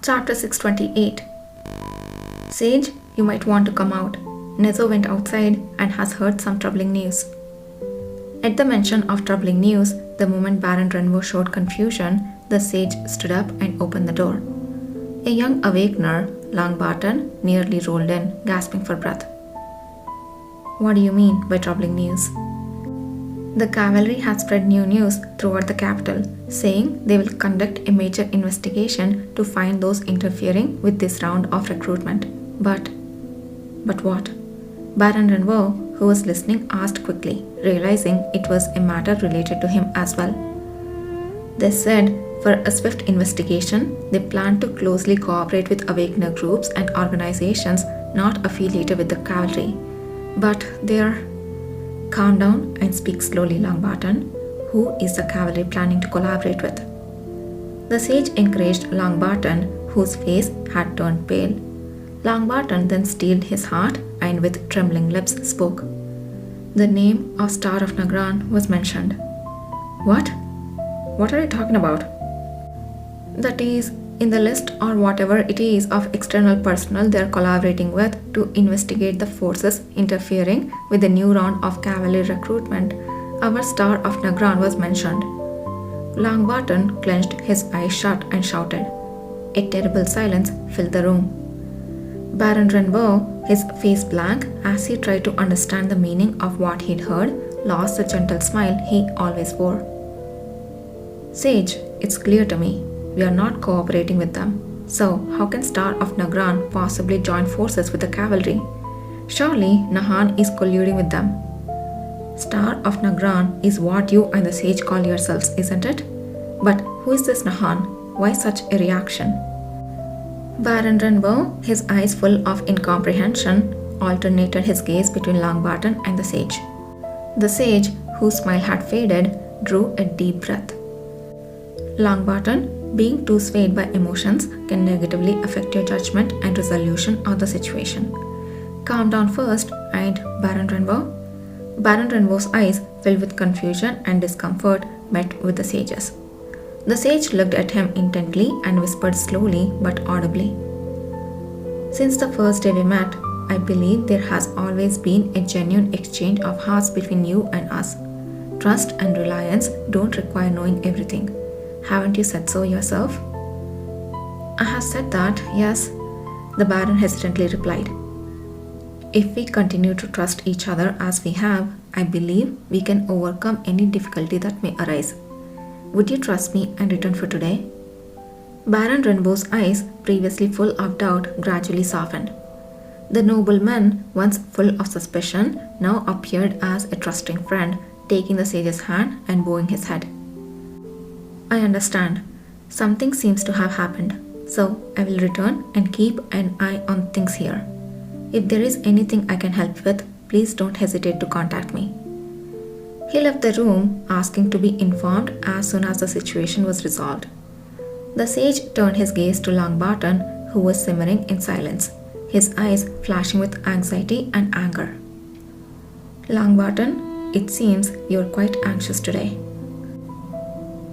Chapter 628. Sage, you might want to come out. Nezo went outside and has heard some troubling news. At the mention of troubling news, the moment Baron Renvo showed confusion, the sage stood up and opened the door. A young awakener, Langbarton, nearly rolled in, gasping for breath. What do you mean by troubling news? The cavalry has spread new news throughout the capital, saying they will conduct a major investigation to find those interfering with this round of recruitment. But what? Baron Renvo, who was listening, asked quickly, realizing it was a matter related to him as well. They said for a swift investigation, they plan to closely cooperate with awakener groups and organizations not affiliated with the cavalry. But they're... Calm down and speak slowly, Langbarton. Who is the cavalry planning to collaborate with? The sage encouraged Langbarton, whose face had turned pale. Langbarton then steeled his heart and with trembling lips spoke. The name of Star of Nagran was mentioned. What? What are you talking about? That is, in the list or whatever it is of external personnel they are collaborating with to investigate the forces interfering with the new round of cavalry recruitment, our Star of Nagran was mentioned. Langbarton clenched his eyes shut and shouted. A terrible silence filled the room. Baron Renvo, his face blank as he tried to understand the meaning of what he'd heard, lost the gentle smile he always wore. Sage, it's clear to me. We are not cooperating with them. So, how can Star of Nagran possibly join forces with the cavalry? Surely, Nahan is colluding with them. Star of Nagran is what you and the sage call yourselves, isn't it? But who is this Nahan? Why such a reaction? Baron Renbo, his eyes full of incomprehension, alternated his gaze between Langbarton and the sage. The sage, whose smile had faded, drew a deep breath. Langbarton, being too swayed by emotions can negatively affect your judgment and resolution of the situation. Calm down first, and Baron Renvo? Baron Renvo's eyes, filled with confusion and discomfort, met with the sage's. The sage looked at him intently and whispered slowly but audibly. Since the first day we met, I believe there has always been a genuine exchange of hearts between you and us. Trust and reliance don't require knowing everything. Haven't you said so yourself? I have said that, yes, the Baron hesitantly replied. If we continue to trust each other as we have, I believe we can overcome any difficulty that may arise. Would you trust me and return for today? Baron Renbo's eyes, previously full of doubt, gradually softened. The nobleman, once full of suspicion, now appeared as a trusting friend, taking the sage's hand and bowing his head. I understand. Something seems to have happened, so I will return and keep an eye on things here. If there is anything I can help with, please don't hesitate to contact me. He left the room, asking to be informed as soon as the situation was resolved. The sage turned his gaze to Langbarton, who was simmering in silence, his eyes flashing with anxiety and anger. Langbarton, it seems you are quite anxious today.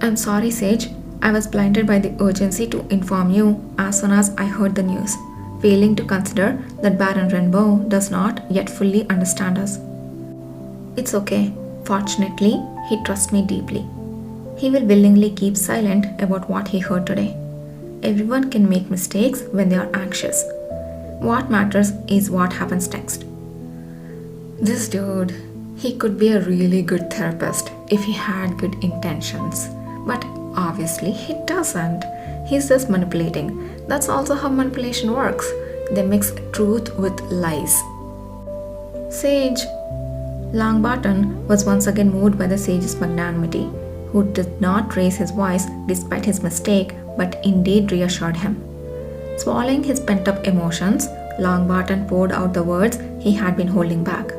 I'm sorry, Sage. I was blinded by the urgency to inform you as soon as I heard the news, failing to consider that Baron Renbo does not yet fully understand us. It's okay. Fortunately, he trusts me deeply. He will willingly keep silent about what he heard today. Everyone can make mistakes when they are anxious. What matters is what happens next. This dude, he could be a really good therapist if he had good intentions. But obviously he doesn't. He's just manipulating. That's also how manipulation works. They mix truth with lies. Sage. Langbarton was once again moved by the sage's magnanimity, who did not raise his voice despite his mistake, but indeed reassured him. Swallowing his pent-up emotions, Langbarton poured out the words he had been holding back.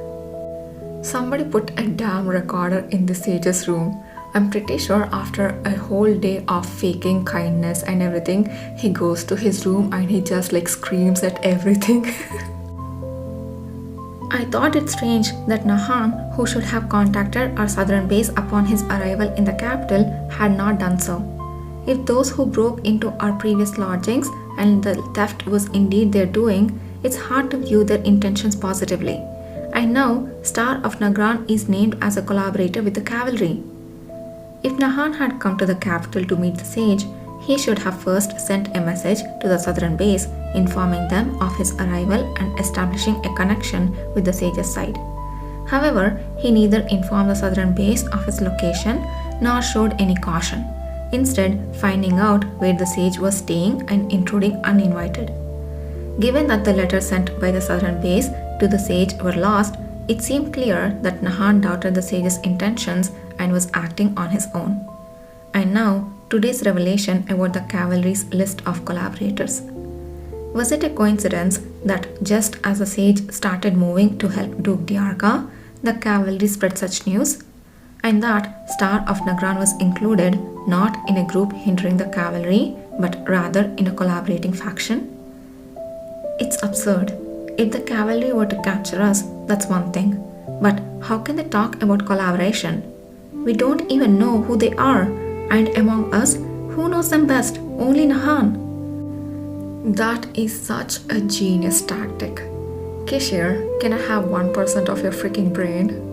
Somebody put a damn recorder in the sage's room. I'm pretty sure after a whole day of faking kindness and everything, he goes to his room and he just screams at everything. I thought it strange that Nahan, who should have contacted our southern base upon his arrival in the capital, had not done so. If those who broke into our previous lodgings and the theft was indeed their doing, it's hard to view their intentions positively. And now, Star of Nagran is named as a collaborator with the cavalry. If Nahan had come to the capital to meet the sage, he should have first sent a message to the southern base informing them of his arrival and establishing a connection with the sage's side. However, he neither informed the southern base of his location nor showed any caution, instead finding out where the sage was staying and intruding uninvited. Given that the letters sent by the southern base to the sage were lost, it seemed clear that Nahan doubted the sage's intentions and was acting on his own. And now, today's revelation about the cavalry's list of collaborators. Was it a coincidence that just as the sage started moving to help Duke Diarca, the cavalry spread such news? And that Star of Nagran was included not in a group hindering the cavalry, but rather in a collaborating faction? It's absurd. If the cavalry were to capture us, that's one thing. But how can they talk about collaboration? We don't even know who they are, and among us, who knows them best? Only Nahan. That is such a genius tactic. Kishir, can I have 1% of your freaking brain?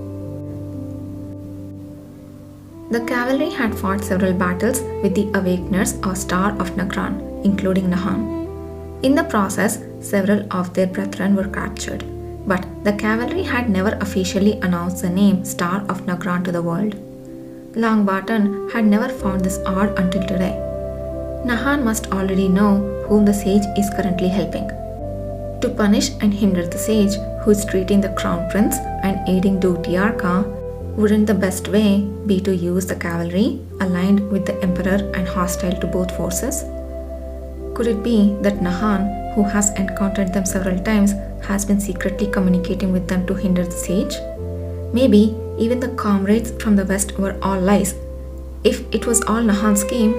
The cavalry had fought several battles with the Awakeners or Star of Nagran, including Nahan. In the process, several of their brethren were captured, but the cavalry had never officially announced the name Star of Nagran to the world. Longbottom had never found this odd until today. Nahan must already know whom the sage is currently helping. To punish and hinder the sage who is treating the crown prince and aiding Duke Diarca, wouldn't the best way be to use the cavalry aligned with the emperor and hostile to both forces? Could it be that Nahan, who has encountered them several times, has been secretly communicating with them to hinder the sage? Maybe even the comrades from the west were all lies, if it was all Nahan's scheme.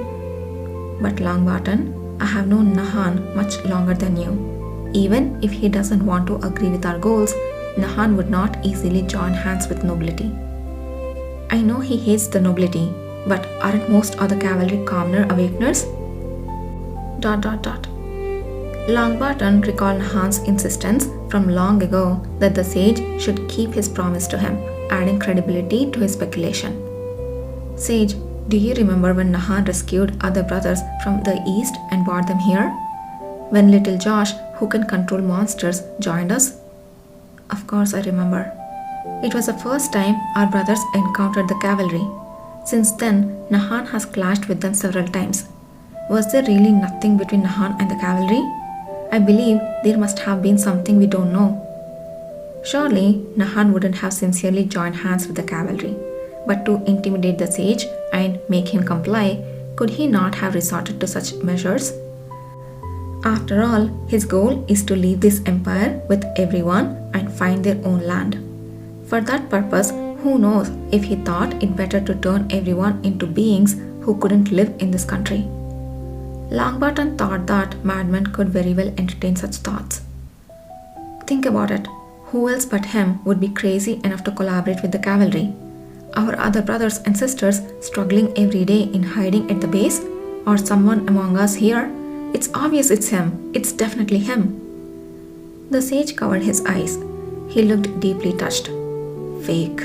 But Longbottom, I have known Nahan much longer than you. Even if he doesn't want to agree with our goals, Nahan would not easily join hands with nobility. I know he hates the nobility, but aren't most of the cavalry commoner awakeners? ... Longbottom recalled Nahan's insistence from long ago that the sage should keep his promise to him, adding credibility to his speculation. Sage, do you remember when Nahan rescued other brothers from the east and brought them here? When little Josh, who can control monsters, joined us? Of course I remember. It was the first time our brothers encountered the cavalry. Since then, Nahan has clashed with them several times. Was there really nothing between Nahan and the cavalry? I believe there must have been something we don't know. Surely, Nahan wouldn't have sincerely joined hands with the cavalry. But to intimidate the sage and make him comply, could he not have resorted to such measures? After all, his goal is to leave this empire with everyone and find their own land. For that purpose, who knows if he thought it better to turn everyone into beings who couldn't live in this country. Longbottom thought that madmen could very well entertain such thoughts. Think about it. Who else but him would be crazy enough to collaborate with the cavalry? Our other brothers and sisters struggling every day in hiding at the base? Or someone among us here? It's obvious it's him. It's definitely him. The sage covered his eyes. He looked deeply touched. Fake.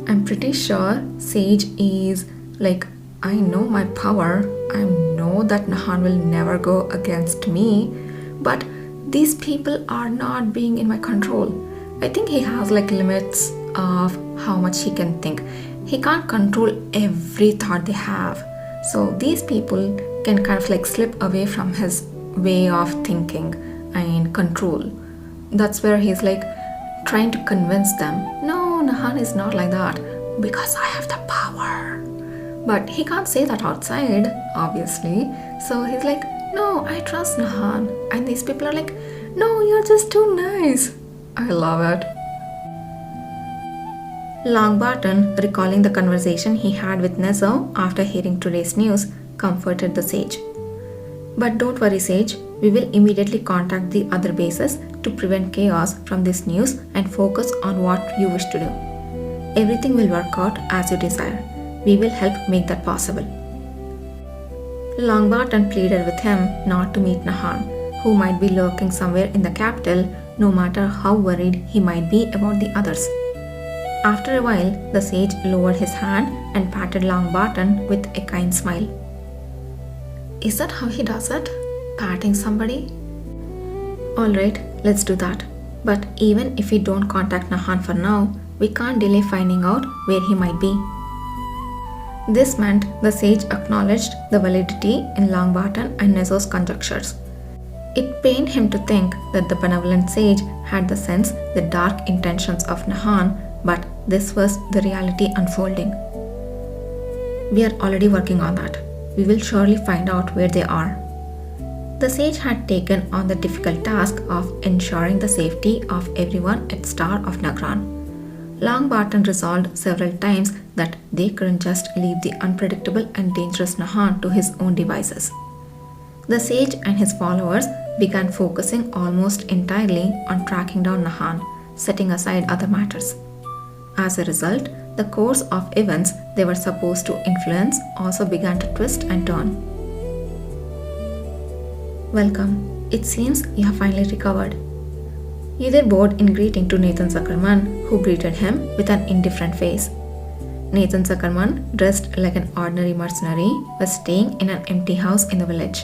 I'm pretty sure Sage is like, I know my power. I know that Nahan will never go against me. But these people are not being in my control. I think he has like limits of how much he can think. He can't control every thought they have. So these people can kind of like slip away from his way of thinking and control. That's where he's like trying to convince them, no, Nahan is not like that because I have the power. But he can't say that outside, obviously. So he's like, no, I trust Nahan. And these people are like, no, you're just too nice. I love it. Longbottom, recalling the conversation he had with Nezo after hearing today's news, comforted the sage. But don't worry, Sage. We will immediately contact the other bases to prevent chaos from this news and focus on what you wish to do. Everything will work out as you desire. We will help make that possible. Longbottom pleaded with him not to meet Nahan, who might be lurking somewhere in the capital, no matter how worried he might be about the others. After a while, the sage lowered his hand and patted Longbottom with a kind smile. Is that how he does it? Patting somebody? Alright, let's do that. But even if we don't contact Nahan for now, we can't delay finding out where he might be. This meant the sage acknowledged the validity in Longbottom and Nezo's conjectures. It pained him to think that the benevolent sage had the sense the dark intentions of Nahan, but this was the reality unfolding. We are already working on that. We will surely find out where they are. The sage had taken on the difficult task of ensuring the safety of everyone at Star of Nagran. Longbottom resolved several times that they couldn't just leave the unpredictable and dangerous Nahan to his own devices. The sage and his followers began focusing almost entirely on tracking down Nahan, setting aside other matters. As a result, the course of events they were supposed to influence also began to twist and turn. Welcome. It seems you have finally recovered. Either bowed in greeting to Nathan Zuckerman, who greeted him with an indifferent face. Nathan Zuckerman, dressed like an ordinary mercenary, was staying in an empty house in the village.